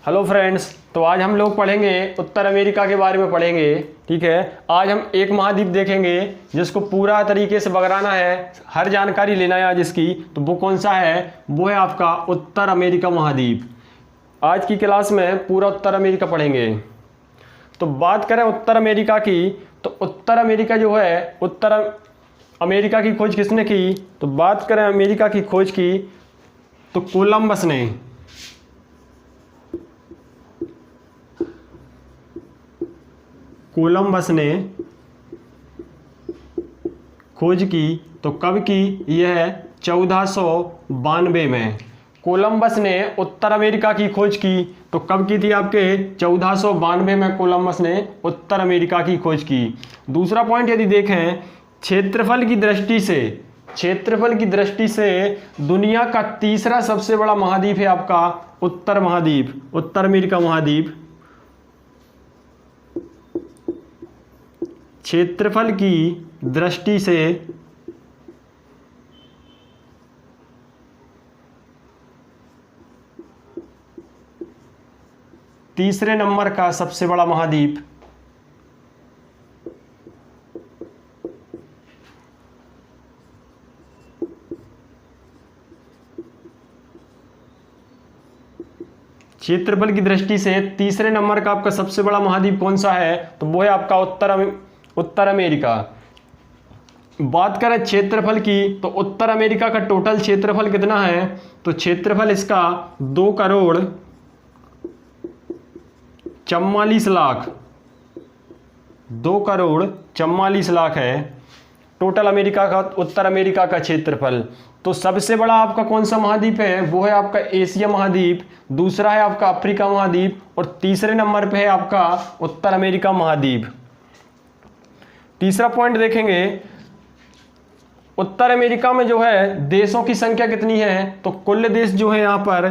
Hello friends, तो आज हम लोग पढ़ेंगे उत्तर अमेरिका के बारे में पढ़ेंगे। ठीक है, आज हम एक महाद्वीप देखेंगे जिसको पूरा तरीके से बगराना है, हर जानकारी लेना है आज इसकी। तो वो कौन सा है? वो है आपका उत्तर अमेरिका महाद्वीप। आज की क्लास में पूरा उत्तर अमेरिका पढ़ेंगे। तो बात करें उत्तर अमेरिका की, तो उत्तर अमेरिका जो है, उत्तर अमेरिका की खोज किसने की? तो बात करें अमेरिका की खोज की तो कोलंबस ने। कोलंबस ने खोज की। तो कब की? यह 1492 में कोलंबस ने उत्तर अमेरिका की खोज की। तो कब की थी? आपके 1492 में कोलंबस ने उत्तर अमेरिका की खोज की। दूसरा पॉइंट यदि देखें, क्षेत्रफल की दृष्टि से दुनिया का तीसरा सबसे बड़ा महाद्वीप है आपका उत्तर महाद्वीप, उत्तर अमेरिका महाद्वीप। क्षेत्रफल की दृष्टि से तीसरे नंबर का सबसे बड़ा महाद्वीप। क्षेत्रफल की दृष्टि से तीसरे नंबर का आपका सबसे बड़ा महाद्वीप कौन सा है? तो वो है आपका उत्तर अमेरिका। बात करें क्षेत्रफल की, तो उत्तर अमेरिका का टोटल क्षेत्रफल कितना है? तो क्षेत्रफल इसका 2,44,00,000 2,44,00,000 है टोटल अमेरिका का, उत्तर अमेरिका का क्षेत्रफल। तो सबसे बड़ा आपका कौन सा महाद्वीप है? वो है आपका एशिया महाद्वीप, दूसरा है आपका अफ्रीका महाद्वीप और तीसरे नंबर पे है आपका उत्तर अमेरिका महाद्वीप। तीसरा पॉइंट देखेंगे, उत्तर अमेरिका में जो है देशों की संख्या कितनी है? तो कुल देश जो है यहाँ पर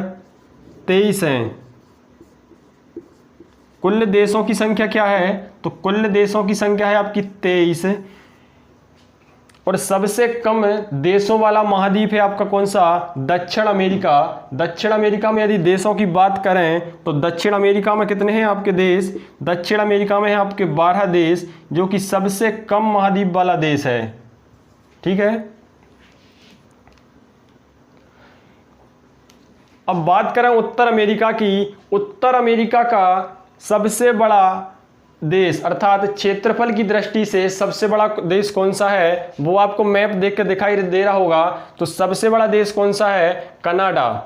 23 हैं। कुल देशों की संख्या क्या है? तो कुल देशों की संख्या है आपकी 23। और सबसे कम देशों वाला महाद्वीप है आपका कौन सा? दक्षिण अमेरिका। दक्षिण अमेरिका में यदि देशों की बात करें तो दक्षिण अमेरिका में कितने हैं आपके देश? दक्षिण अमेरिका में है आपके 12 देश, जो कि सबसे कम महाद्वीप वाला देश है। ठीक है, अब बात करें उत्तर अमेरिका की। उत्तर अमेरिका का सबसे बड़ा देश अर्थात क्षेत्रफल की दृष्टि से सबसे बड़ा देश कौन सा है? वो आपको मैप देख के दिखाई दे रहा होगा। तो सबसे बड़ा देश कौन सा है? कनाडा।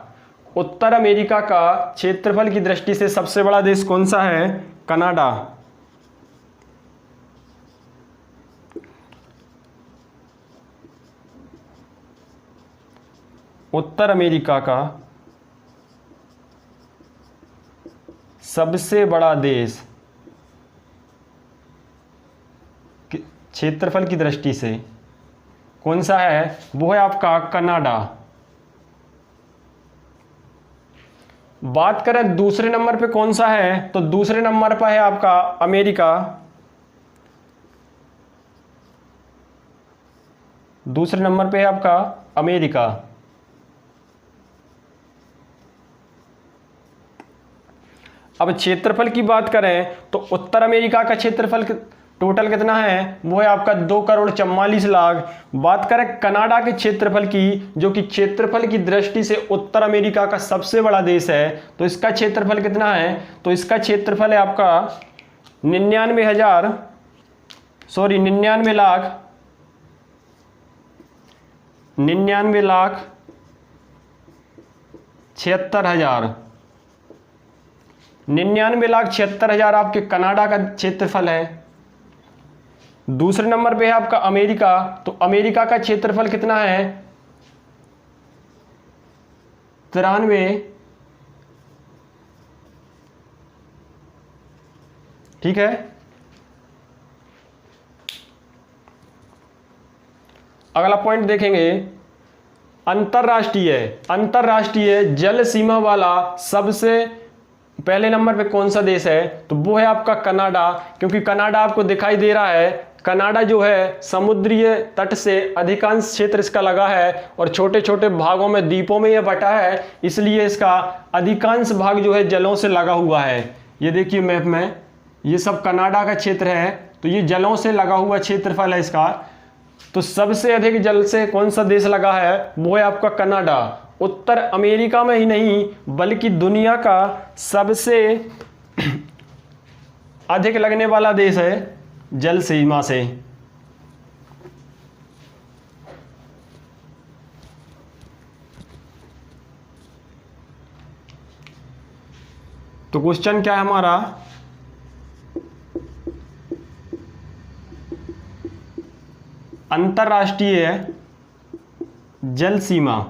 उत्तर अमेरिका का क्षेत्रफल की दृष्टि से सबसे बड़ा देश कौन सा है? कनाडा। उत्तर अमेरिका का सबसे बड़ा देश क्षेत्रफल की दृष्टि से कौन सा है? वो है आपका कनाडा। बात करें दूसरे नंबर पे कौन सा है? तो दूसरे नंबर पर है आपका अमेरिका। दूसरे नंबर पे है आपका अमेरिका। अब क्षेत्रफल की बात करें तो उत्तर अमेरिका का क्षेत्रफल टोटल कितना है? वो है आपका 2,44,00,000। बात करें कनाडा के क्षेत्रफल की, जो कि क्षेत्रफल की दृष्टि से उत्तर अमेरिका का सबसे बड़ा देश है, तो इसका क्षेत्रफल कितना है? तो इसका क्षेत्रफल है आपका 99 लाख 76,000 99,76,000 आपके कनाडा का क्षेत्रफल है। दूसरे नंबर पे है आपका अमेरिका। तो अमेरिका का क्षेत्रफल कितना है? 93। ठीक है, अगला पॉइंट देखेंगे, अंतरराष्ट्रीय जल सीमा वाला सबसे पहले नंबर पे कौन सा देश है? तो वो है आपका कनाडा, क्योंकि कनाडा आपको दिखाई दे रहा है कनाडा जो है समुद्रीय तट से अधिकांश क्षेत्र इसका लगा है और छोटे छोटे भागों में द्वीपों में यह बटा है, इसलिए इसका अधिकांश भाग जो है जलों से लगा हुआ है। ये देखिए मैप में ये सब कनाडा का क्षेत्र है, तो ये जलों से लगा हुआ क्षेत्रफल है इसका। तो सबसे अधिक जल से कौन सा देश लगा है, वो है आपका कनाडा। उत्तर अमेरिका में ही नहीं बल्कि दुनिया का सबसे अधिक लगने वाला देश है जल सीमा से। तो क्वेश्चन क्या है हमारा, अंतरराष्ट्रीय जल सीमा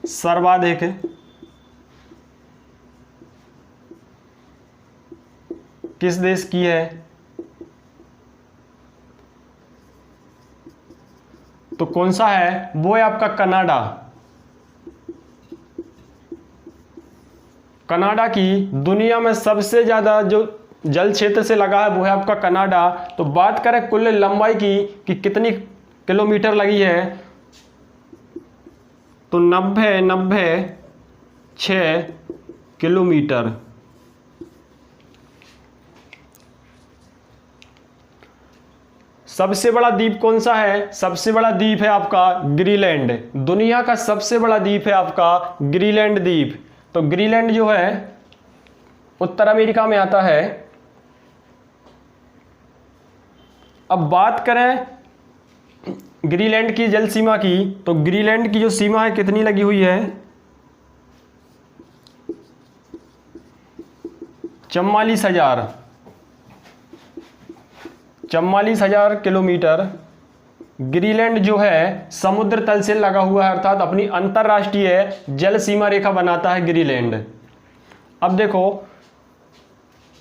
सर्वाधिक किस देश की है? तो कौन सा है, वो है आपका कनाडा। कनाडा की दुनिया में सबसे ज्यादा जो जल क्षेत्र से लगा है वो है आपका कनाडा। तो बात करें कुल लंबाई की कि कितनी किलोमीटर लगी है, तो 96 किलोमीटर। सबसे बड़ा द्वीप कौन सा है? सबसे बड़ा द्वीप है आपका ग्रीनलैंड। दुनिया का सबसे बड़ा द्वीप है आपका ग्रीनलैंड द्वीप। तो ग्रीनलैंड जो है उत्तर अमेरिका में आता है। अब बात करें ग्रीनलैंड की जल सीमा की, तो ग्रीनलैंड की जो सीमा है कितनी लगी हुई है? 44,000 किलोमीटर ग्रीनलैंड जो है समुद्र तल से लगा हुआ है, अर्थात अपनी अंतरराष्ट्रीय जल सीमा रेखा बनाता है ग्रीनलैंड। अब देखो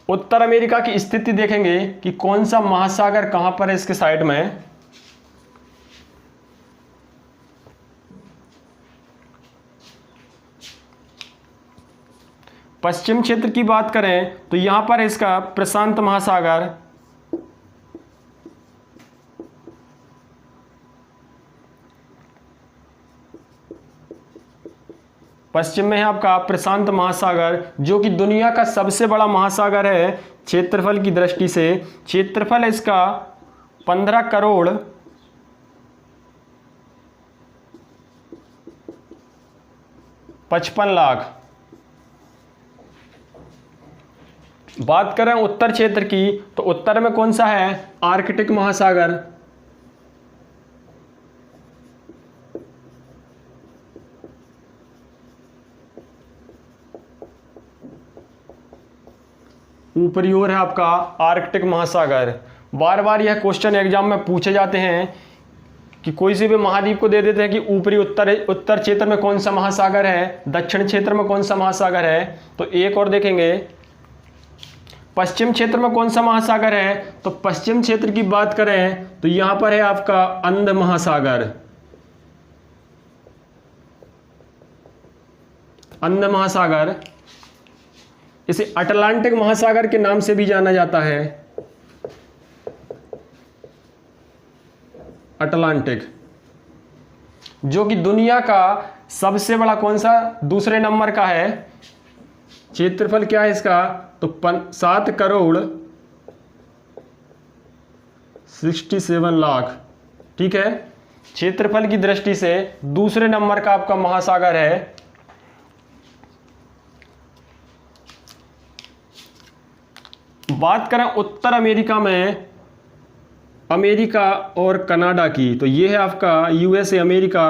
उत्तर अमेरिका की स्थिति देखेंगे कि कौन सा महासागर कहां पर है इसके साइड में। पश्चिम क्षेत्र की बात करें तो यहां पर है इसका प्रशांत महासागर। पश्चिम में है आपका प्रशांत महासागर, जो कि दुनिया का सबसे बड़ा महासागर है क्षेत्रफल की दृष्टि से। क्षेत्रफल है इसका 15 करोड़ 55 लाख। बात करें उत्तर क्षेत्र की, तो उत्तर में कौन सा है? आर्कटिक महासागर। ऊपरी ओर है आपका आर्कटिक महासागर। बार बार यह क्वेश्चन एग्जाम में पूछे जाते हैं कि कोई से भी महाद्वीप को दे देते हैं कि ऊपरी उत्तर क्षेत्र में कौन सा महासागर है, दक्षिण क्षेत्र में कौन सा महासागर है। तो एक और देखेंगे पश्चिम क्षेत्र में कौन सा महासागर है। तो पश्चिम क्षेत्र की बात करें तो यहां पर है आपका अंध महासागर। अंध महासागर, इसे अटलांटिक महासागर के नाम से भी जाना जाता है। अटलांटिक, जो कि दुनिया का सबसे बड़ा कौन सा, दूसरे नंबर का है। क्षेत्रफल क्या है इसका? तो 7 करोड़ 67 लाख। ठीक है, क्षेत्रफल की दृष्टि से दूसरे नंबर का आपका महासागर है। बात करें उत्तर अमेरिका में, अमेरिका और कनाडा की, तो ये है आपका यूएसए अमेरिका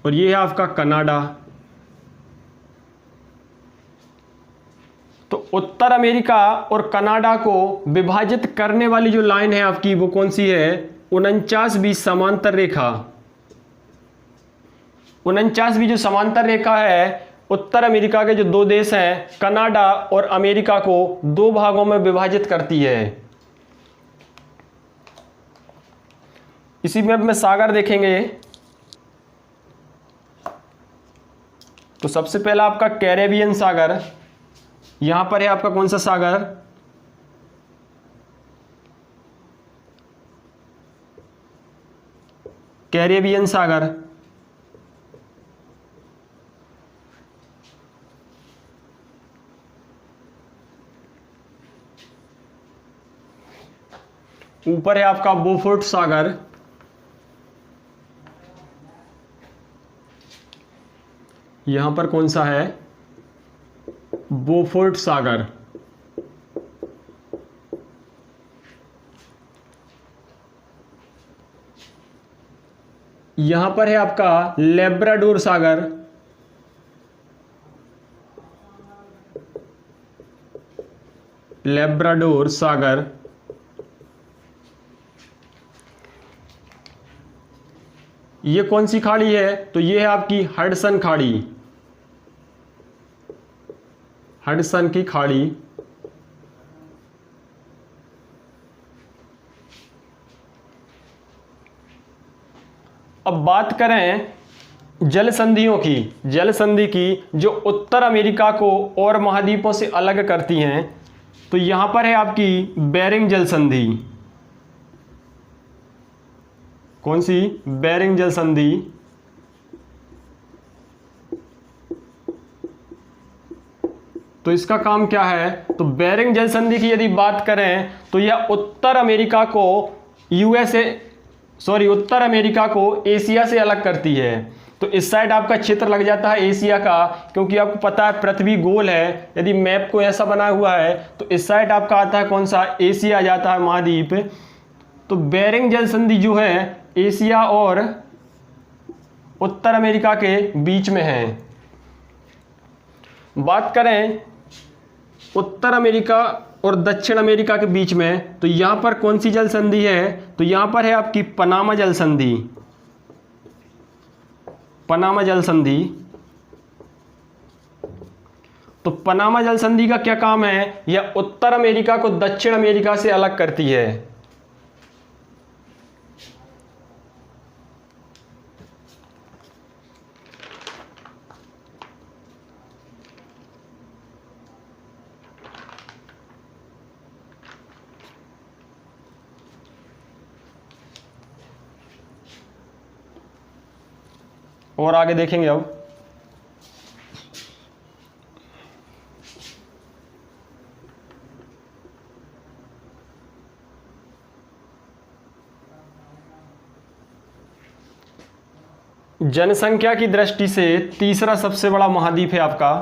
और ये है आपका कनाडा। तो उत्तर अमेरिका और कनाडा को विभाजित करने वाली जो लाइन है आपकी वो कौन सी है? 49वीं समांतर रेखा। 49वीं जो समांतर रेखा है उत्तर अमेरिका के जो दो देश हैं कनाडा और अमेरिका को दो भागों में विभाजित करती है। इसी मैप में सागर देखेंगे तो सबसे पहला आपका कैरेबियन सागर, यहां पर है आपका कौन सा सागर? कैरेबियन सागर। ऊपर है आपका बोफोर्ट सागर। यहां पर कौन सा है? बोफोर्ट सागर। यहां पर है आपका लेब्राडोर सागर। लेब्राडोर सागर। ये कौन सी खाड़ी है? तो ये है आपकी हडसन खाड़ी। हडसन की खाड़ी। अब बात करें जल संधियों की। जल संधि की जो उत्तर अमेरिका को और महाद्वीपों से अलग करती हैं, तो यहां पर है आपकी बेरिंग जल संधि। कौन सी? बेरिंग जल संधि। तो इसका काम क्या है? तो बेरिंग जल संधि की यदि बात करें तो यह उत्तर अमेरिका को एशिया से अलग करती है। तो इस साइड आपका क्षेत्र लग जाता है एशिया का, क्योंकि आपको पता है पृथ्वी गोल है। यदि मैप को ऐसा बना हुआ है तो इस साइड आपका आता है कौन सा? एशिया आ जाता है महाद्वीप। तो बेरिंग जल संधि जो है एशिया और उत्तर अमेरिका के बीच में है। बात करें उत्तर अमेरिका और दक्षिण अमेरिका के बीच में, तो यहां पर कौन सी जल संधि है? तो यहां पर है आपकी पनामा जल संधि। पनामा जल संधि। तो पनामा जल संधि का क्या काम है? यह उत्तर अमेरिका को दक्षिण अमेरिका से अलग करती है। और आगे देखेंगे अब। जनसंख्या की दृष्टि से तीसरा सबसे बड़ा महाद्वीप है आपका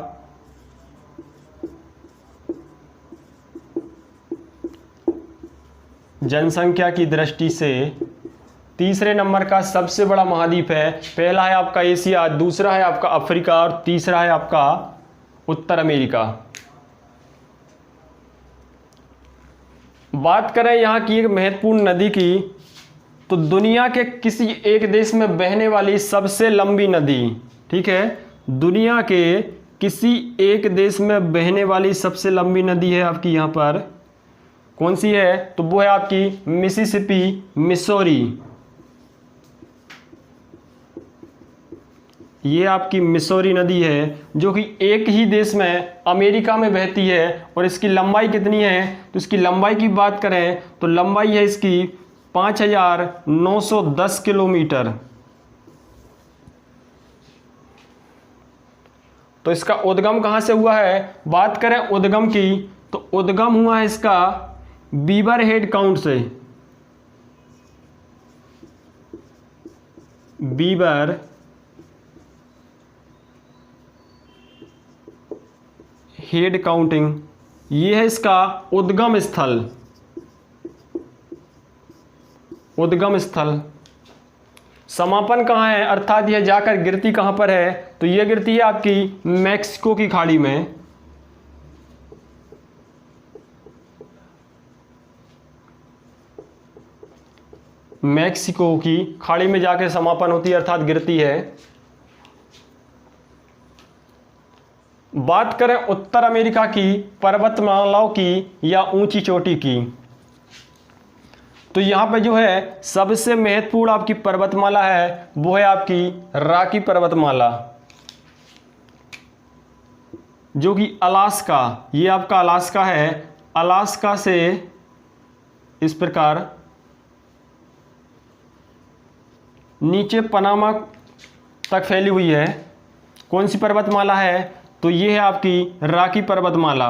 जनसंख्या की दृष्टि से तीसरे नंबर का सबसे बड़ा महाद्वीप है। पहला है आपका एशिया, दूसरा है आपका अफ्रीका और तीसरा है आपका उत्तर अमेरिका। बात करें यहां की एक महत्वपूर्ण नदी की, तो दुनिया के किसी एक देश में बहने वाली सबसे लंबी नदी, ठीक है, दुनिया के किसी एक देश में बहने वाली सबसे लंबी नदी है आपकी यहां पर कौन सी है? तो वो है आपकी मिसिसिपी, मिसौरी। ये आपकी मिसौरी नदी है जो कि एक ही देश में अमेरिका में बहती है। और इसकी लंबाई कितनी है? तो इसकी लंबाई की बात करें तो लंबाई है इसकी 5910 किलोमीटर। तो इसका उद्गम कहां से हुआ है? बात करें उद्गम की, तो उद्गम हुआ है इसका बीबर हेड काउंट से। बीबर हेड काउंटिंग, ये है इसका उद्गम स्थल। उद्गम स्थल। समापन कहाँ है, अर्थात यह जाकर गिरती कहाँ पर है? तो यह गिरती है आपकी मैक्सिको की खाड़ी में। मैक्सिको की खाड़ी में जाकर समापन होती है, अर्थात गिरती है। बात करें उत्तर अमेरिका की पर्वतमालाओं की या ऊंची चोटी की, तो यहां पे जो है सबसे महत्वपूर्ण आपकी पर्वतमाला है वो है आपकी रॉकी पर्वतमाला। जो कि अलास्का, ये आपका अलास्का है, अलास्का से इस प्रकार नीचे पनामा तक फैली हुई है। कौन सी पर्वतमाला है? तो ये है आपकी रॉकी पर्वतमाला।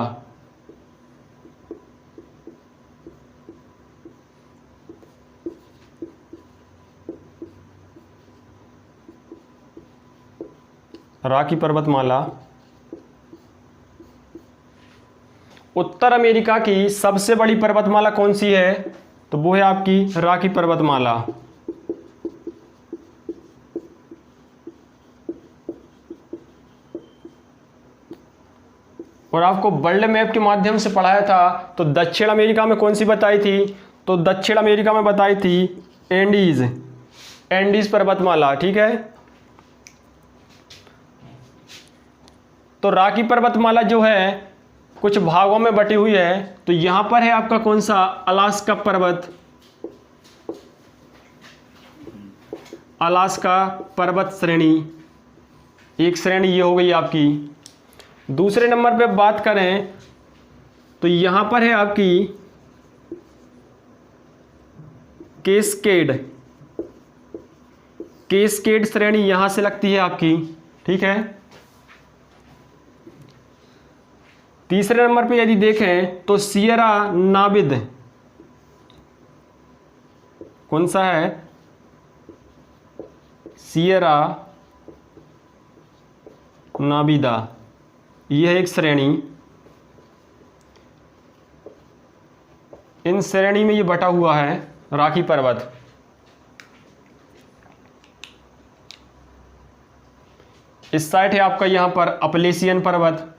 रॉकी पर्वतमाला। उत्तर अमेरिका की सबसे बड़ी पर्वतमाला कौन सी है? तो वो है आपकी रॉकी पर्वतमाला। और आपको वर्ल्ड मैप के माध्यम से पढ़ाया था, तो दक्षिण अमेरिका में कौन सी बताई थी? तो दक्षिण अमेरिका में बताई थी एंडीज, एंडीज पर्वतमाला। ठीक है, तो रॉकी पर्वतमाला जो है कुछ भागों में बटी हुई है। तो यहां पर है आपका कौन सा? अलास्का पर्वत, अलास्का पर्वत श्रेणी, एक श्रेणी ये हो गई आपकी। दूसरे नंबर पे बात करें तो यहां पर है आपकी कैस्केड, कैस्केड श्रेणी यहां से लगती है आपकी। ठीक है, तीसरे नंबर पे यदि देखें तो सियरा नाविद, कौन सा है? सियरा नाविदा, यह है एक श्रेणी। इन श्रेणी में ये बटा हुआ है रॉकी पर्वत। इस साइड है आपका यहां पर अपलेशियन पर्वत।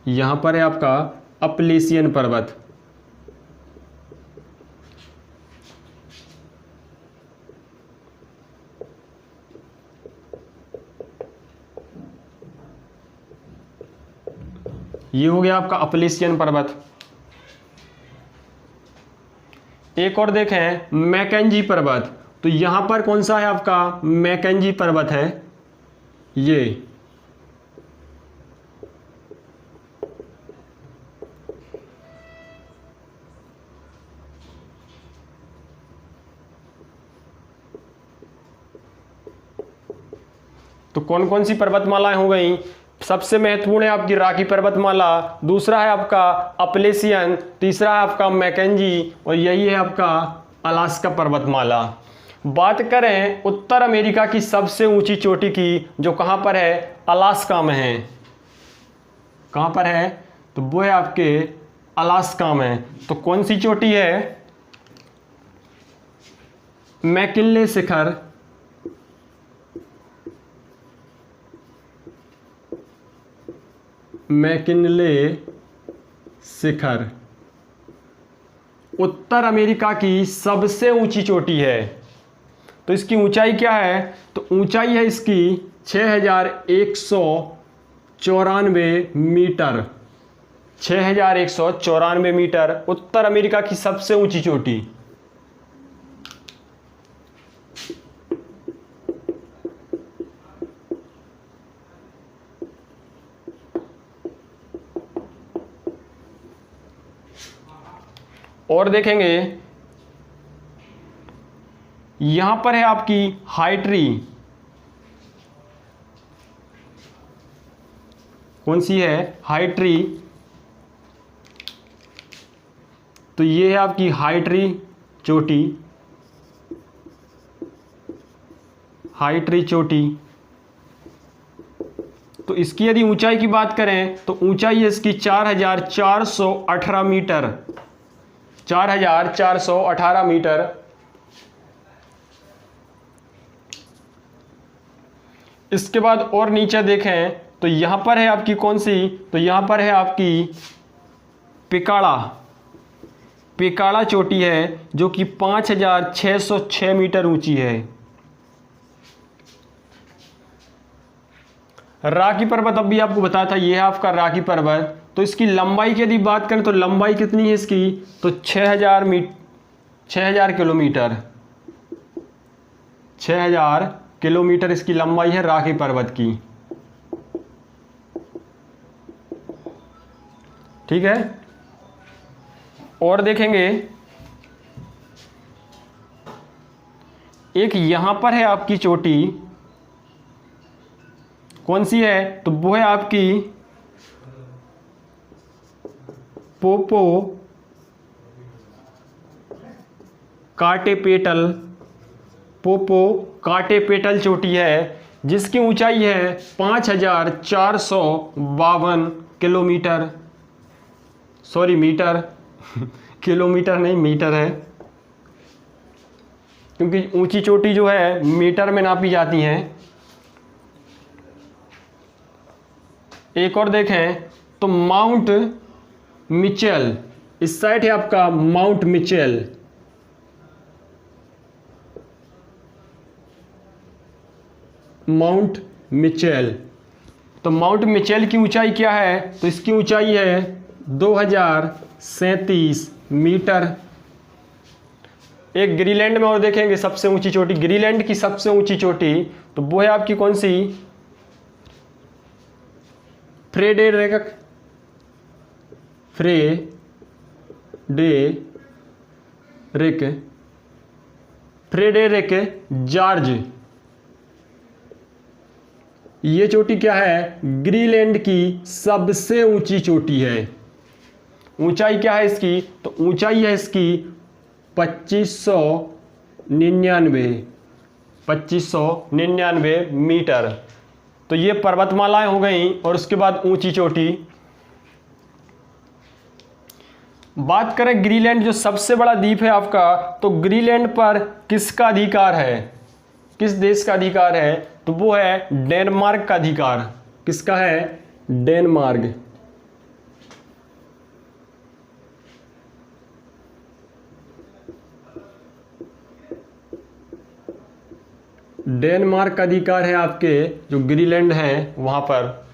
यहां पर है आपका अपलेशियन पर्वत। ये हो गया आपका अपलेशियन पर्वत। एक और देखें मैकेंजी पर्वत, तो यहां पर कौन सा है आपका? मैकेंजी पर्वत है ये। तो कौन कौन सी पर्वतमालाएं हो गई? सबसे महत्वपूर्ण है आपकी रॉकी पर्वतमाला, दूसरा है आपका अपलेशियन, तीसरा है आपका मैकेंजी, और यही है आपका अलास्का पर्वतमाला। बात करें उत्तर अमेरिका की सबसे ऊंची चोटी की, जो कहां पर है? अलास्का में है। कहां पर है? तो वो है आपके अलास्का में। तो कौन सी चोटी है? मैकिनले शिखर, मैकिनले शिखर उत्तर अमेरिका की सबसे ऊंची चोटी है। तो इसकी ऊंचाई क्या है? तो ऊंचाई है इसकी 6194 मीटर, 6194 मीटर उत्तर अमेरिका की सबसे ऊंची चोटी। और देखेंगे यहां पर है आपकी हाई ट्री, कौन सी है? High tree. तो ये है आपकी हाई ट्री चोटी, हाई ट्री चोटी। तो इसकी यदि ऊंचाई की बात करें तो ऊंचाई है इसकी 4418 मीटर, 4418 मीटर। इसके बाद और नीचे देखें तो यहां पर है आपकी कौन सी? तो यहां पर है आपकी पिकाड़ा, पिकाड़ा चोटी है जो कि 5606 मीटर ऊंची है। रॉकी पर्वत अभी आपको बताया था, यह है आपका रॉकी पर्वत। तो इसकी लंबाई की यदि बात करें तो लंबाई कितनी है इसकी? तो 6000 किलोमीटर, 6000 किलोमीटर इसकी लंबाई है राखी पर्वत की। ठीक है, और देखेंगे एक यहां पर है आपकी चोटी, कौन सी है, तो वो है आपकी पोपो कार्टेपेटल, पोपो कार्टेपेटल चोटी है, जिसकी ऊंचाई है 5452 किलोमीटर, सॉरी मीटर किलोमीटर नहीं मीटर है, क्योंकि ऊंची चोटी जो है मीटर में नापी जाती हैं। एक और देखें तो माउंट मिचेल, इस साइड है आपका माउंट मिचेल, माउंट मिचेल। तो माउंट मिचेल की ऊंचाई क्या है, तो इसकी ऊंचाई है 2037 मीटर। एक ग्रीनलैंड में और देखेंगे सबसे ऊंची चोटी, ग्रीनलैंड की सबसे ऊंची चोटी, तो वो है आपकी कौन सी, फ्रेडेरिक जॉर्ज। ये चोटी क्या है, ग्रीनलैंड की सबसे ऊंची चोटी है। ऊंचाई क्या है इसकी, तो ऊंचाई है इसकी 2599 मीटर। तो ये पर्वतमालाएं हो गई, और उसके बाद ऊंची चोटी। बात करें ग्रीनलैंड जो सबसे बड़ा द्वीप है आपका, तो ग्रीनलैंड पर किसका अधिकार है, किस देश का अधिकार है, तो वो है डेनमार्क का अधिकार। किसका है, डेनमार्क। डेनमार्क का अधिकार है आपके जो ग्रीनलैंड है वहां पर।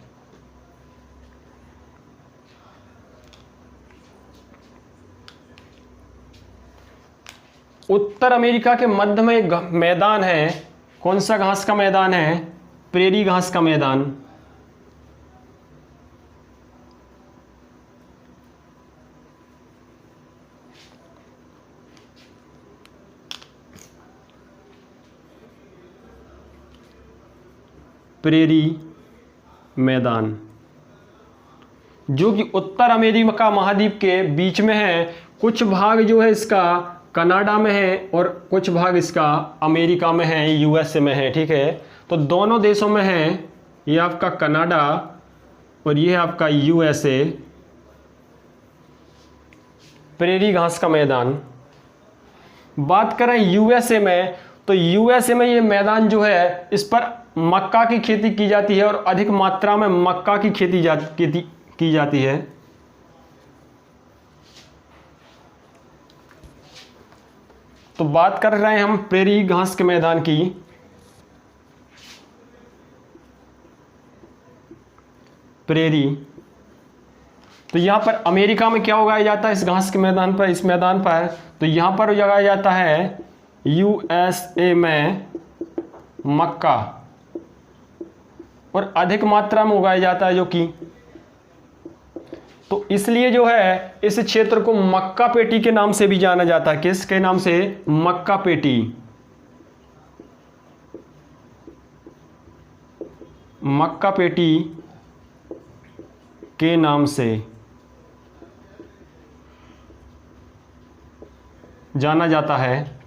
उत्तर अमेरिका के मध्य में एक मैदान है, कौन सा घास का मैदान है, प्रेरी घास का मैदान। प्रेरी मैदान जो कि उत्तर अमेरिका महाद्वीप के बीच में है। कुछ भाग जो है इसका कनाडा में है और कुछ भाग इसका अमेरिका में है, यूएसए में है। ठीक है, तो दोनों देशों में है, ये आपका कनाडा और ये है आपका यूएसए। प्रेरी घास का मैदान। बात करें यूएसए में, तो यूएसए में ये मैदान जो है इस पर मक्का की खेती की जाती है और अधिक मात्रा में मक्का की खेती की जाती है। तो बात कर रहे हैं हम प्रेरी घास के मैदान की। प्रेरी, तो यहां पर अमेरिका में क्या उगाया जाता है इस घास के मैदान पर, इस मैदान पर, तो यहां पर उगाया जाता है यूएसए में मक्का, और अधिक मात्रा में उगाया जाता है जो कि, तो इसलिए जो है इस क्षेत्र को मक्का पेटी के नाम से भी जाना जाता है। किसके नाम से, मक्का पेटी। मक्का पेटी के नाम से जाना जाता है।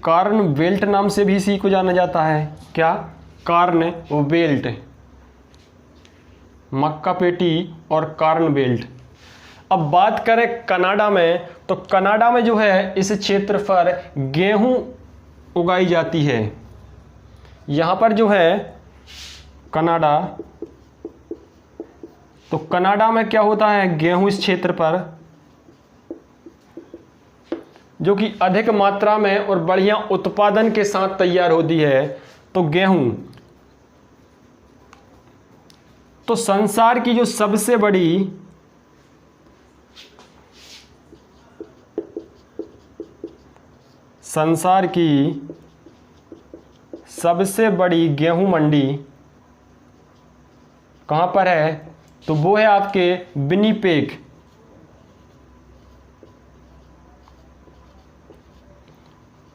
कार्न बेल्ट नाम से भी इसी को जाना जाता है। क्या, कार्न बेल्ट, मक्का पेटी और कार्न बेल्ट। अब बात करें कनाडा में, तो कनाडा में जो है इस क्षेत्र पर गेहूं उगाई जाती है। यहां पर जो है कनाडा, तो कनाडा में क्या होता है, गेहूं इस क्षेत्र पर जो कि अधिक मात्रा में और बढ़िया उत्पादन के साथ तैयार होती है। तो गेहूं, तो संसार की जो सबसे बड़ी गेहूं मंडी कहां पर है? तो वो है आपके विनिपेग।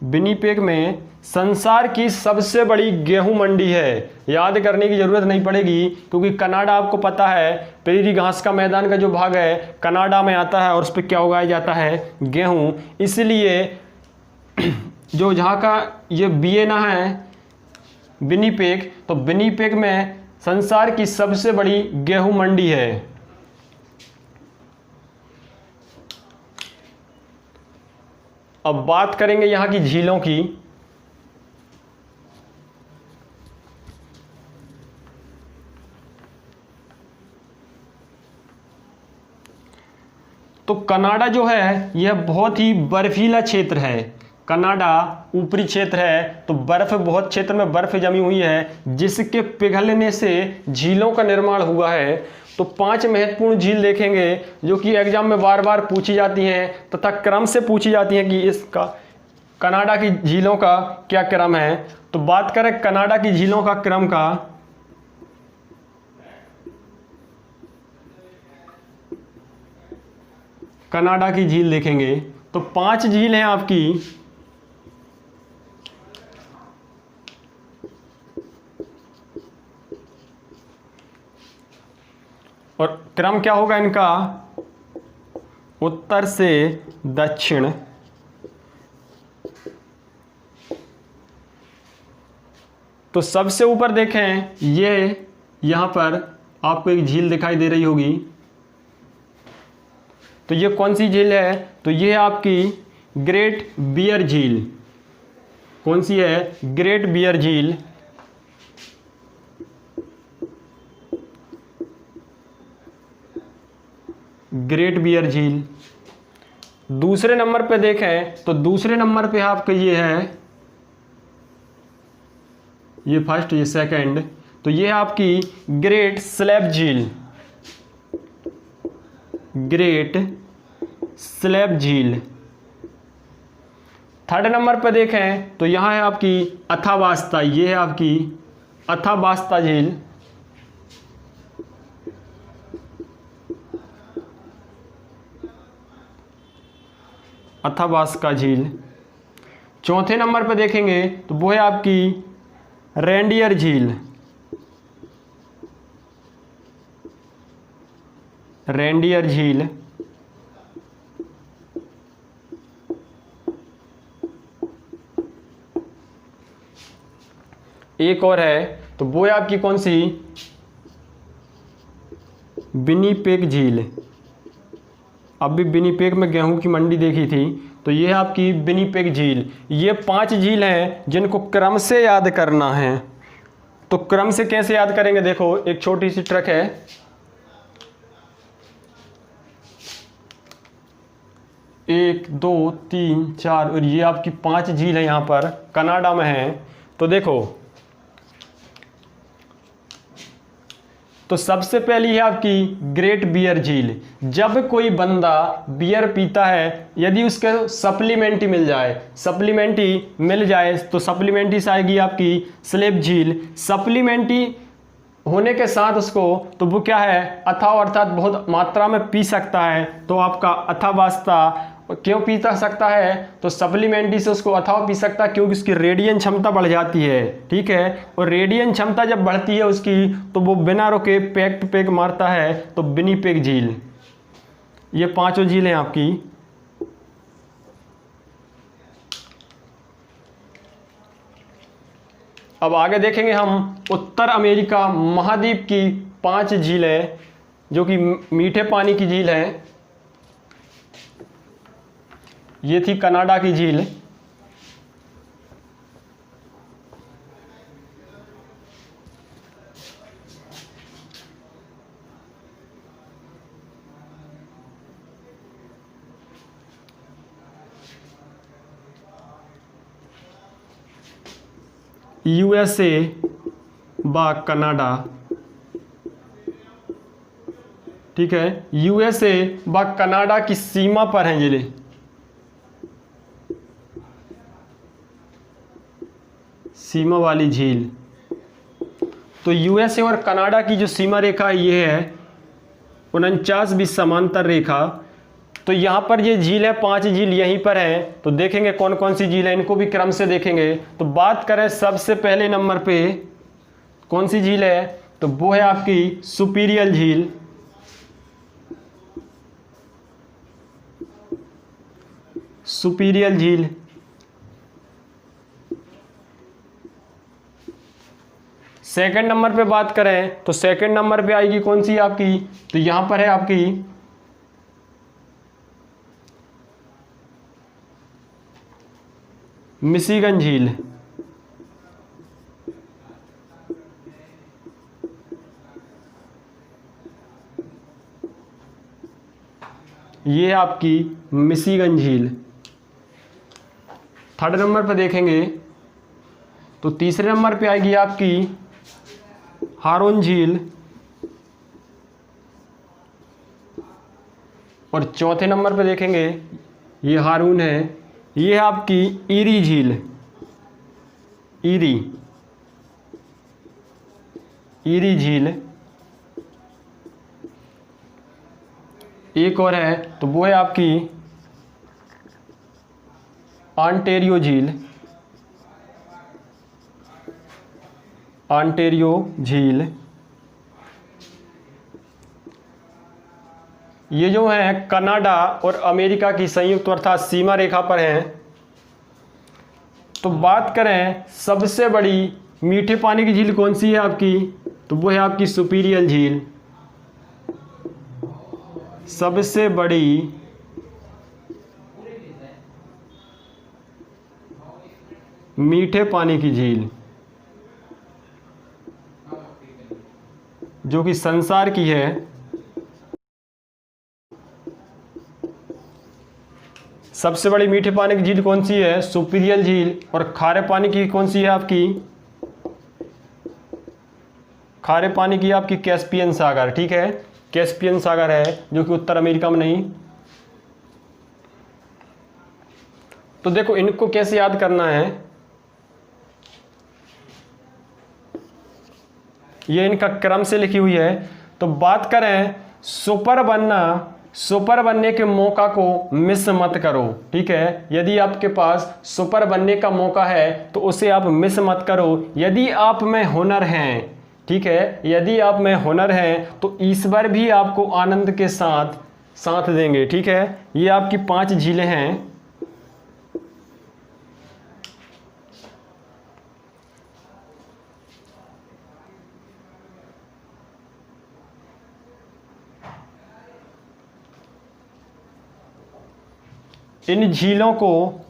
विनिपेग में संसार की सबसे बड़ी गेहूं मंडी है। याद करने की जरूरत नहीं पड़ेगी, क्योंकि कनाडा आपको पता है प्रेरी घास का मैदान का जो भाग है कनाडा में आता है और उस पर क्या उगाया जाता है? गेहूं। इसलिए जो जहाँ का ये वियना है विनिपेग, तो विनिपेग में संसार की सबसे बड़ी गेहूं मंडी है। अब बात करेंगे यहां की झीलों की। तो कनाडा जो है यह बहुत ही बर्फीला क्षेत्र है। कनाडा ऊपरी क्षेत्र है, तो बर्फ बहुत क्षेत्र में बर्फ जमी हुई है, जिसके पिघलने से झीलों का निर्माण हुआ है। तो 5 महत्वपूर्ण झील देखेंगे जो कि एग्जाम में बार बार पूछी जाती हैं तथा क्रम से पूछी जाती हैं कि इसका कनाडा की झीलों का क्या क्रम है। तो बात करें कनाडा की झीलों का क्रम का, कनाडा की झील देखेंगे तो 5 झील हैं आपकी। और क्रम क्या होगा इनका? उत्तर से दक्षिण। तो सबसे ऊपर देखें, ये यहां पर आपको एक झील दिखाई दे रही होगी। तो ये कौन सी झील है? तो ये आपकी ग्रेट बियर झील। कौन सी है? ग्रेट बियर झील। ग्रेट बियर झील। दूसरे नंबर पे देखें तो दूसरे नंबर पे आपका ये है, ये फर्स्ट, ये सेकंड। तो ये है आपकी ग्रेट स्लैब झील। ग्रेट स्लैब झील। थर्ड नंबर पे देखें तो यहां है आपकी अथाबास्ता। ये है आपकी अथाबास्ता झील। अथाबास्का झील। चौथे नंबर पे देखेंगे तो वो है आपकी रेंडियर झील। रेंडियर झील। एक और है, तो वो है आपकी कौन सी? विनिपेग झील। अभी विनिपेग में गेहूं की मंडी देखी थी, तो ये है आपकी विनिपेग झील। ये 5 झील हैं जिनको क्रम से याद करना है। तो क्रम से कैसे याद करेंगे? देखो, एक छोटी सी ट्रक है, एक, 2, 3, 4, और ये आपकी 5 झील है, यहां पर कनाडा में है। तो देखो, तो सबसे पहली है आपकी ग्रेट बियर झील। जब कोई बंदा बियर पीता है, यदि उसके सप्लीमेंट्री मिल जाए तो सप्लीमेंट्री से आएगी आपकी स्लेब झील। सप्लीमेंट्री होने के साथ उसको, तो वो क्या है? अथाव, अर्थात बहुत मात्रा में पी सकता है। तो आपका अथावास्ता क्यों पीता सकता है? तो सप्लीमेंट्री से उसको अथाव पी सकता है, क्योंकि उसकी रेडियन क्षमता बढ़ जाती है। ठीक है, और रेडियन क्षमता जब बढ़ती है उसकी, तो वो बिना रुके पैक टू पैक मारता है। तो विनिपेग झील। ये 5 झीलें आपकी। अब आगे देखेंगे हम उत्तर अमेरिका महाद्वीप की 5 झीलें जो कि मीठे पानी की झील हैं। ये थी कनाडा की झील। यूएसए बा कनाडा। ठीक है, यूएसए व कनाडा की सीमा पर हैं जिले। सीमा वाली झील, तो यूएसए और कनाडा की जो सीमा रेखा ये है 49 समांतर रेखा। तो यहाँ पर ये झील है, 5 झील यहीं पर है। तो देखेंगे कौन कौन सी झील है, इनको भी क्रम से देखेंगे। तो बात करें सबसे पहले नंबर पे कौन सी झील है, तो वो है आपकी सुपीरियल झील। सुपीरियल झील। सेकंड नंबर पे बात करें तो सेकंड नंबर पे आएगी कौन सी आपकी, तो यहां पर है आपकी मिशिगन झील। ये है आपकी मिशिगन झील। थर्ड नंबर पे देखेंगे तो तीसरे नंबर पे आएगी आपकी हारून झील। और चौथे नंबर पे देखेंगे ये हारून है, ये है आपकी ईरी झील। ईरी झील। एक और है तो वो है आपकी ऑन्टेरियो झील। ऑन्टेरियो झील। ये जो है कनाडा और अमेरिका की संयुक्त अर्थात सीमा रेखा पर हैं। तो बात करें सबसे बड़ी मीठे पानी की झील कौन सी है आपकी, तो वो है आपकी सुपीरियल झील। सबसे बड़ी मीठे पानी की झील जो कि संसार की है, सबसे बड़ी मीठे पानी की झील कौन सी है, सुपीरियल झील। और खारे पानी की कौन सी है आपकी, खारे पानी की आपकी कैस्पियन सागर। ठीक है, कैस्पियन सागर है जो कि उत्तर अमेरिका में नहीं। तो देखो इनको कैसे याद करना है, ये इनका क्रम से लिखी हुई है। तो बात करें सुपर बनने के मौका को मिस मत करो। ठीक है, यदि आपके पास सुपर बनने का मौका है तो उसे आप मिस मत करो। यदि आप में हुनर हैं, ठीक है, यदि आप में हुनर हैं तो ईश्वर भी आपको आनंद के साथ देंगे। ठीक है, ये आपकी 5 झीलें हैं। इन झीलों को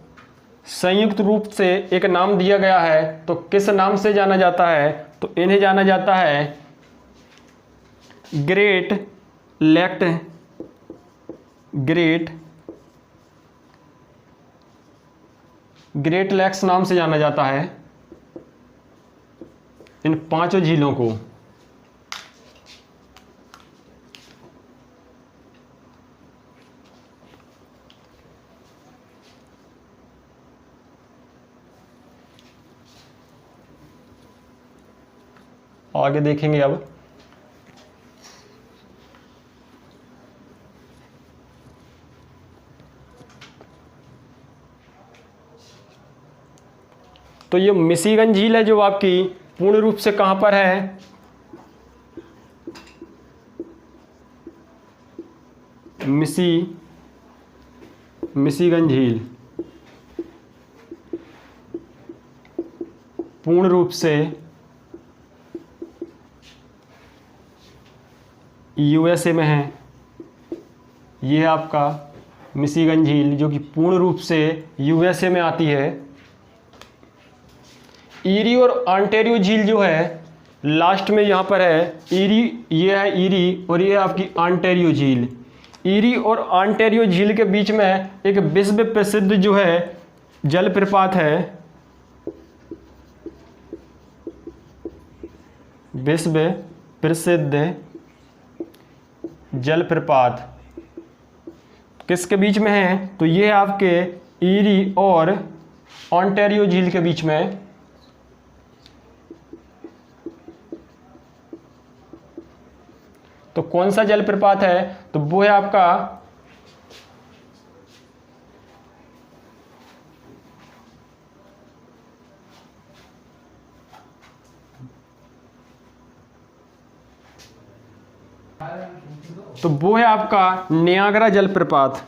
संयुक्त रूप से एक नाम दिया गया है। तो किस नाम से जाना जाता है, तो इन्हें जाना जाता है ग्रेट लेक्स नाम से जाना जाता है इन 5 झीलों को। आगे देखेंगे अब। तो ये मिशिगन झील है जो आपकी पूर्ण रूप से कहां पर है, मिशिगन झील पूर्ण रूप से यूएसए में है। ये है आपका मिशिगन झील जो कि पूर्ण रूप से यूएसए में आती है। ईरी और ऑन्टेरियो झील जो है लास्ट में यहाँ पर है ईरी, ये है ईरी और ये है आपकी ऑन्टेरियो झील। ईरी और ऑन्टेरियो झील के बीच में एक विश्व प्रसिद्ध जो है जलप्रपात है, विश्व प्रसिद्ध जलप्रपात किसके बीच में है? तो ये है आपके ईरी और ओंटारियो झील के बीच में। तो कौन सा जलप्रपात है? तो वो है आपका नियाग्रा जलप्रपात।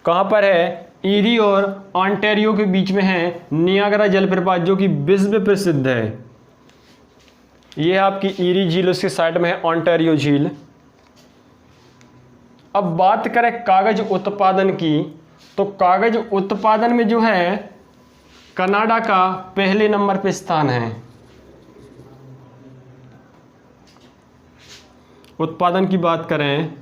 कहां पर है? ईरी और ओंटारियो के बीच में है नियाग्रा जलप्रपात, जो कि विश्व प्रसिद्ध है। ये आपकी ईरी झील, उसके साइड में है ओंटारियो झील। अब बात करें कागज उत्पादन की, तो कागज उत्पादन में जो है कनाडा का पहले नंबर पे स्थान है। उत्पादन की बात करें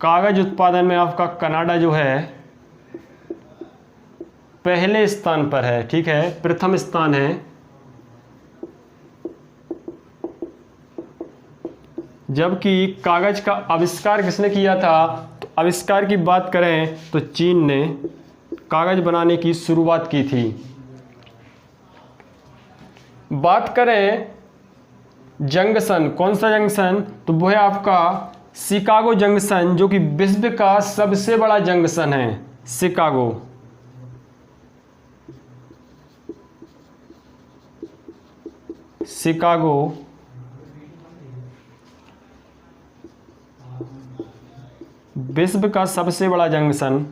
कागज उत्पादन में आपका कनाडा जो है पहले स्थान पर है, ठीक है, प्रथम स्थान है। जबकि कागज का आविष्कार किसने किया था? तो आविष्कार की बात करें तो चीन ने कागज बनाने की शुरुआत की थी। बात करें जंक्शन, कौन सा जंक्शन? तो वो है आपका शिकागो जंक्शन, जो कि विश्व का सबसे बड़ा जंक्शन है। शिकागो, शिकागो विश्व का सबसे बड़ा जंक्शन।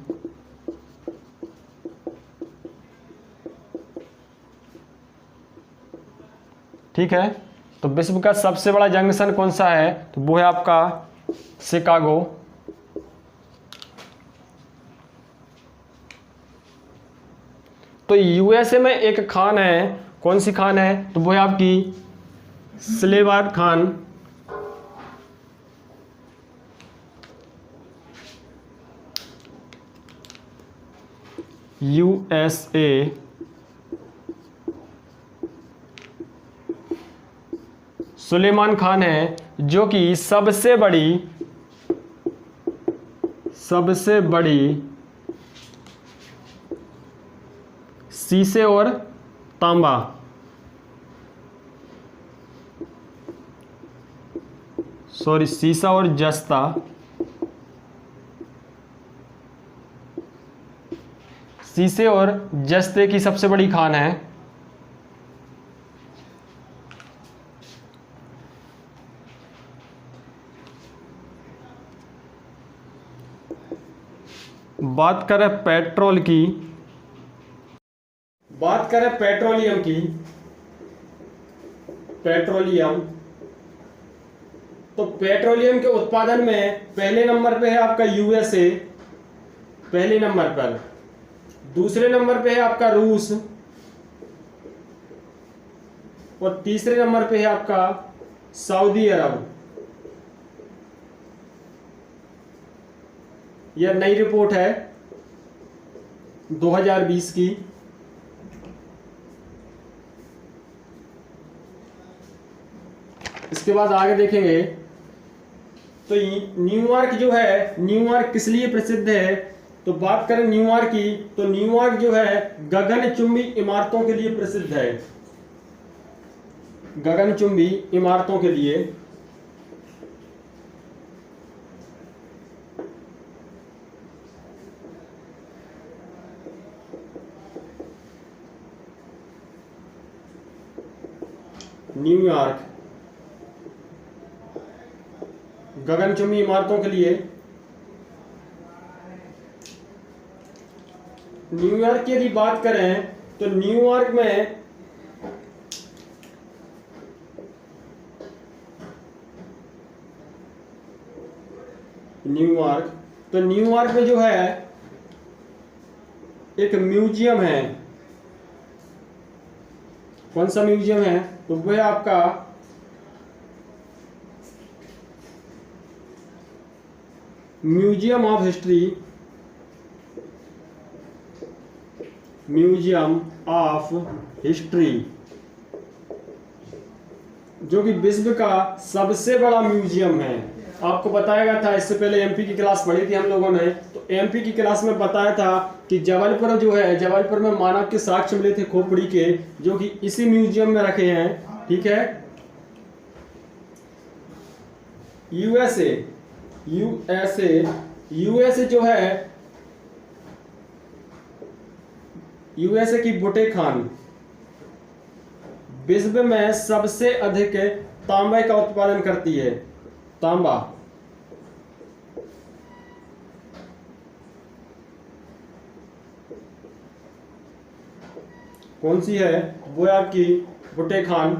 ठीक है, तो विश्व का सबसे बड़ा जंक्शन कौन सा है? तो वो है आपका शिकागो। तो यूएसए में एक खान है, कौन सी खान है? तो वो है आपकी स्लेवार्ड खान। यूएसए सुलेमान खान है, जो कि सबसे बड़ी शीशे और तांबा, शीशा और जस्ता शीशे और जस्ते की सबसे बड़ी खान है। बात करें पेट्रोल की, बात करें पेट्रोलियम की, पेट्रोलियम, तो पेट्रोलियम के उत्पादन में पहले नंबर पे है आपका यूएसए, पहले नंबर पर। दूसरे नंबर पे है आपका रूस और तीसरे नंबर पे है आपका सऊदी अरब। यह नई रिपोर्ट है 2020 की। इसके बाद आगे देखेंगे तो न्यूयॉर्क जो है, न्यूयॉर्क किस लिए प्रसिद्ध है? तो बात करें न्यूयॉर्क की, तो न्यूयॉर्क जो है गगनचुंबी इमारतों के लिए प्रसिद्ध है, गगनचुंबी इमारतों के लिए। न्यूयॉर्क गगनचुंबी इमारतों के लिए। न्यूयॉर्क की यदि बात करें तो न्यूयॉर्क में न्यूयॉर्क में जो है एक म्यूजियम है। कौन सा म्यूजियम है? तो वह है आपका museum of history, museum of history. जो कि विश्व का सबसे बड़ा म्यूजियम है। आपको बताया गया था, इससे पहले एमपी की क्लास पढ़ी थी हम लोगों ने, तो एमपी की क्लास में बताया था कि जबलपुर जो है, जबलपुर में मानव के साक्ष्य मिले थे खोपड़ी के, जो कि इसी म्यूजियम में रखे हैं। ठीक है। यूएसए जो है, यूएसए की बुटे खान विश्व में सबसे अधिक तांबे का उत्पादन करती है। तांबा। कौन सी है? वो है आपकी बुटे खान।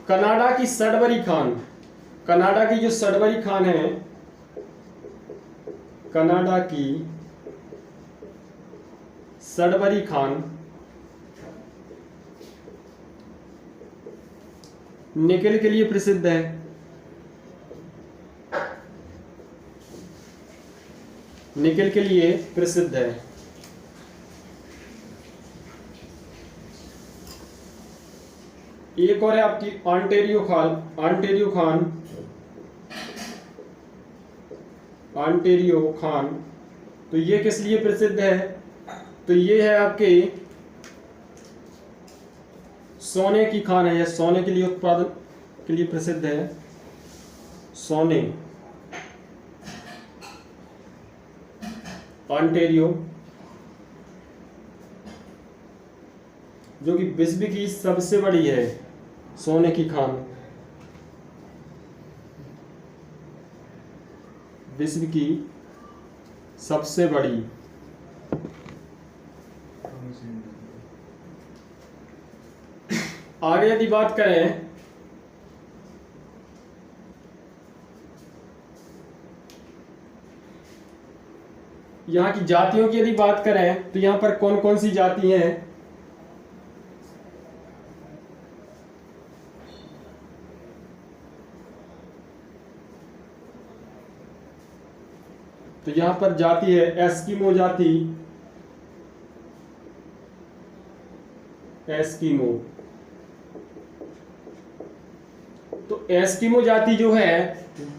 कनाडा की सडबरी खान, कनाडा की जो सडबरी खान है, कनाडा की सडबरी खान निकेल के लिए प्रसिद्ध है। निकेल के लिए प्रसिद्ध है। एक और है आपकी Ontario Khan, Ontario Khan, Ontario Khan. तो ये किस लिए प्रसिद्ध है? तो ये है आपके सोने की खान है, यह सोने के लिए उत्पादन के लिए प्रसिद्ध है। सोने, ऑन्टेरियो, जो कि विश्व की सबसे बड़ी है सोने की खान, विश्व की सबसे बड़ी। आगे यदि बात करें यहाँ की जातियों की, यदि बात करें तो यहाँ पर कौन कौन सी जाति हैं? तो यहाँ पर जाति है एस्किमो जाति, एस्किमो। तो एस्किमो जाति जो है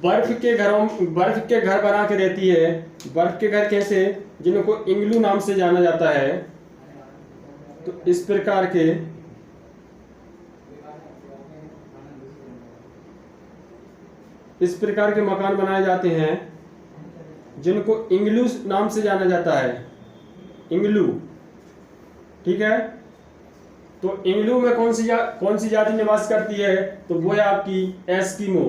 बर्फ के घर बना के रहती है। बर्फ के घर कैसे? जिनको इंग्लू नाम से जाना जाता है। तो इस प्रकार के मकान बनाए जाते हैं जिनको इंग्लू नाम से जाना जाता है। इंग्लू। ठीक है। तो इंग्लू में कौन सी जाति निवास करती है? तो वो है आपकी एस्किमो।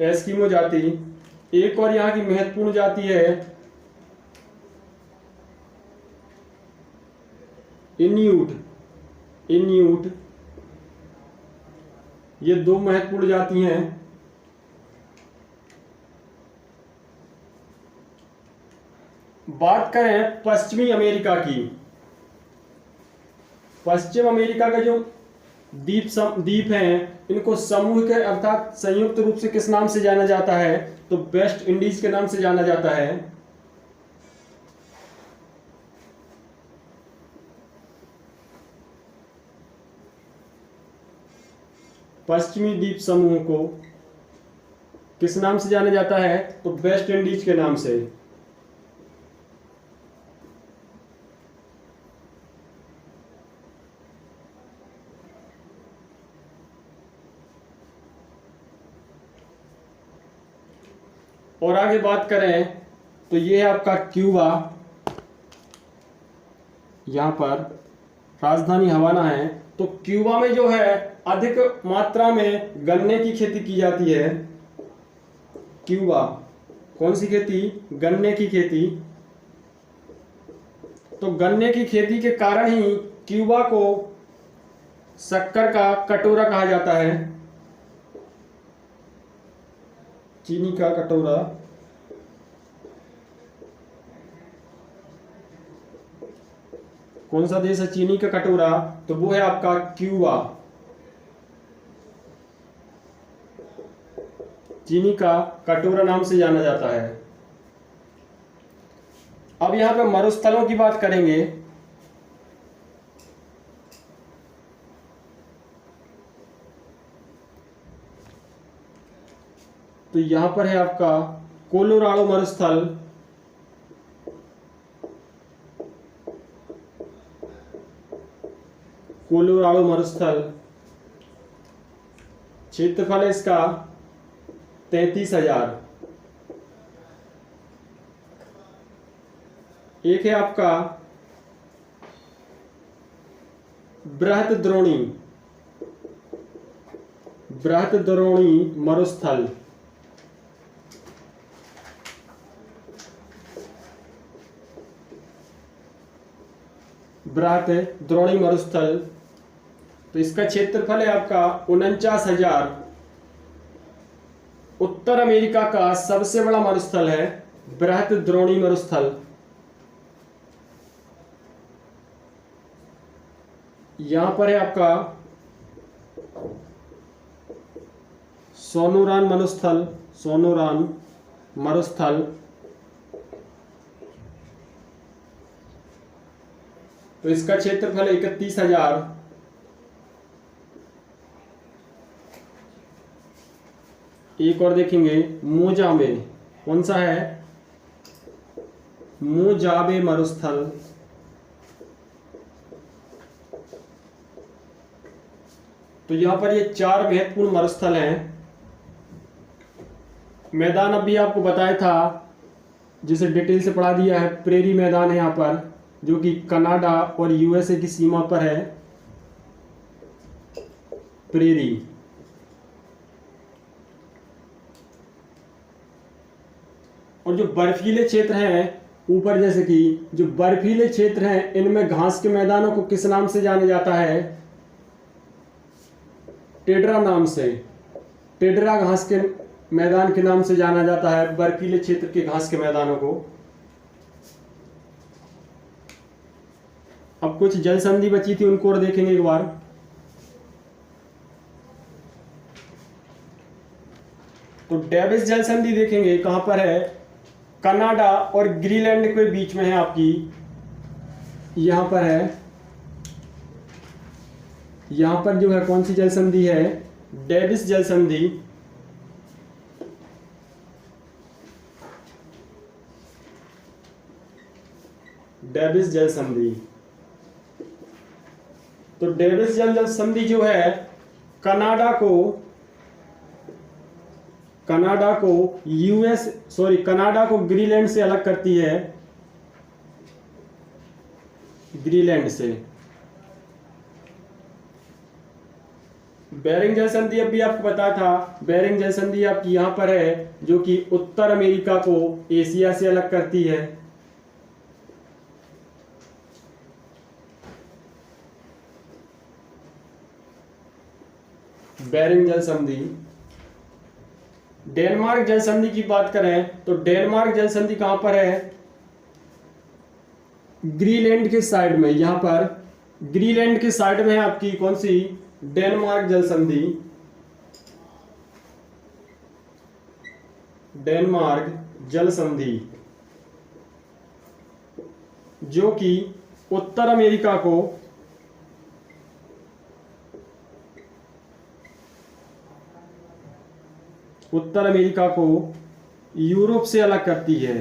एस्किमो जाति। एक और यहाँ की महत्वपूर्ण जाति है इन्यूट। इन्यूट। ये दो महत्वपूर्ण जाति हैं। बात करें पश्चिमी अमेरिका की, पश्चिम अमेरिका का जो द्वीप हैं, इनको समूह के अर्थात संयुक्त रूप से किस नाम से जाना जाता है? तो वेस्ट इंडीज के नाम से जाना जाता है। पश्चिमी द्वीप समूह को किस नाम से जाना जाता है? तो वेस्ट इंडीज के नाम से। और आगे बात करें तो ये है आपका क्यूबा। यहां पर राजधानी हवाना है। तो क्यूबा में जो है अधिक मात्रा में गन्ने की खेती की जाती है। क्यूबा। कौन सी खेती? गन्ने की खेती। तो गन्ने की खेती के कारण ही क्यूबा को शक्कर का कटोरा कहा जाता है। चीनी का कटोरा। कौन सा देश है चीनी का कटोरा? तो वो है आपका क्यूबा। चीनी का कटोरा नाम से जाना जाता है। अब यहाँ पे मरुस्थलों की बात करेंगे। तो यहां पर है आपका कोलोराडो मरुस्थल, कोलोराडो मरुस्थल, क्षेत्रफल है इसका 33,000। एक है आपका बृहद्रोणी, बृहद्रोणी मरुस्थल, बृहद्रोणी मरुस्थल। तो इसका क्षेत्रफल है आपका 49,000। उत्तर अमेरिका का सबसे बड़ा मरुस्थल है बृहद्रोणी मरुस्थल। यहां पर है आपका सोनोरान मरुस्थल, सोनोरान मरुस्थल। तो इसका क्षेत्रफल 31,000। एक और देखेंगे मोजाबे, कौन सा है, मोजाबे मरुस्थल। तो यहां पर ये 4 महत्वपूर्ण मरुस्थल हैं। मैदान अभी आपको बताया था, जिसे डिटेल से पढ़ा दिया है। प्रेरी मैदान है यहाँ पर, जो कि कनाडा और यूएसए की सीमा पर है, प्रेरी। और जो बर्फीले क्षेत्र हैं ऊपर, जैसे कि जो बर्फीले क्षेत्र हैं, इनमें घास के मैदानों को किस नाम से जाना जाता है, टेड्रा नाम से। टेड्रा घास के मैदान के नाम से जाना जाता है बर्फीले क्षेत्र के घास के मैदानों को। अब कुछ जल संधि बची थी, उनको और देखेंगे एक बार। तो डेविस जल संधि देखेंगे, कहां पर है, कनाडा और ग्रीनलैंड के बीच में है आपकी। यहां पर है, यहां पर जो है कौन सी जल संधि है, डेविस जल संधि। डेविस जल संधि। तो डेविस जल संधि जो है कनाडा को ग्रीनलैंड से अलग करती है, ग्रीनलैंड से। बेरिंग जल संधि अभी आपको बताया था। बेरिंग जल संधि आपकी यहां पर है, जो कि उत्तर अमेरिका को एशिया से अलग करती है। बेरिंग जल संधि। डेनमार्क जल संधि की बात करें तो डेनमार्क जल संधि कहां पर है, ग्रीनलैंड के साइड में। यहां पर ग्रीनलैंड के साइड में है आपकी कौन सी, डेनमार्क जल संधि। डेनमार्क जल संधि, जो कि उत्तर अमेरिका को यूरोप से अलग करती है।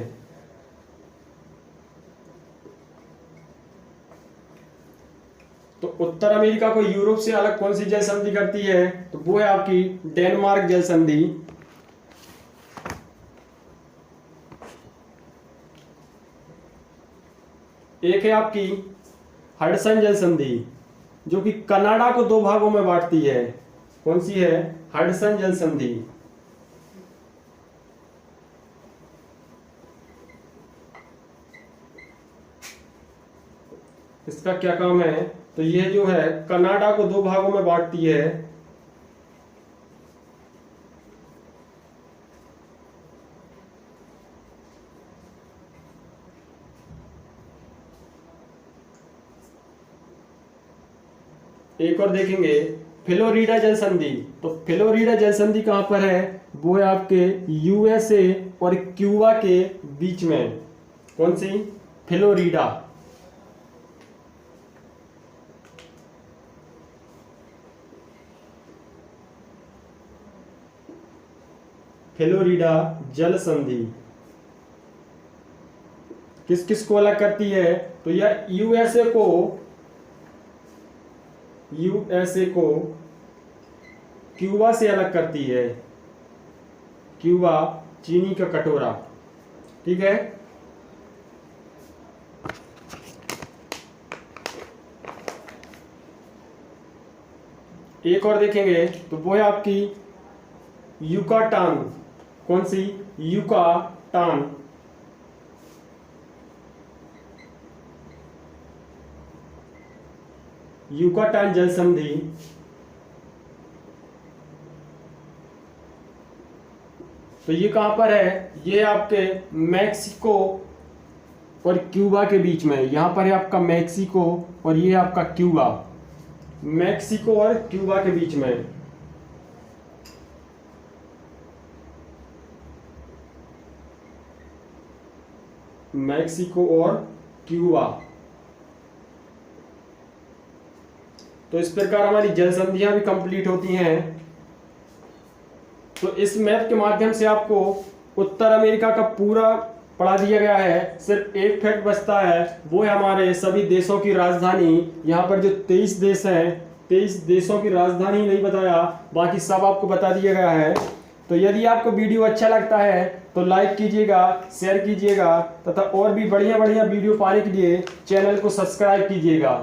तो उत्तर अमेरिका को यूरोप से अलग कौन सी जल संधि करती है, तो वो है आपकी डेनमार्क जल संधि। एक है आपकी हडसन जल संधि, जो कि कनाडा को 2 भागों में बांटती है। कौन सी है, हडसन जल संधि। इसका क्या काम है, तो यह जो है कनाडा को 2 भागों में बांटती है। एक और देखेंगे फ्लोरिडा जल संधि। तो फ्लोरिडा जल संधि कहां पर है, वो है आपके यूएसए और क्यूबा के बीच में। कौन सी, फ्लोरिडा। फ्लोरिडा जल संधि किस किस को अलग करती है? तो यह यूएसए को क्यूबा से अलग करती है। क्यूबा चीनी का कटोरा, ठीक है। एक और देखेंगे तो वो है आपकी युकाटान। कौन सी? युकाटान। युकाटान जल संधि तो ये कहां पर है? ये आपके मैक्सिको और क्यूबा के बीच में। यहां पर है आपका मैक्सिको और ये आपका क्यूबा। मैक्सिको और क्यूबा के बीच में। मैक्सिको और क्यूबा। तो इस प्रकार हमारी जल संधियां भी कंप्लीट होती हैं। तो इस मैप के माध्यम से आपको उत्तर अमेरिका का पूरा पढ़ा दिया गया है। सिर्फ एक फैक्ट बचता है, वो है हमारे सभी देशों की राजधानी। यहाँ पर जो 23 देश हैं, 23 देशों की राजधानी नहीं बताया, बाकी सब आपको बता दिया गया है। तो यदि आपको वीडियो अच्छा लगता है तो लाइक कीजिएगा, शेयर कीजिएगा तथा और भी बढ़िया बढ़िया वीडियो पाने के लिए चैनल को सब्सक्राइब कीजिएगा।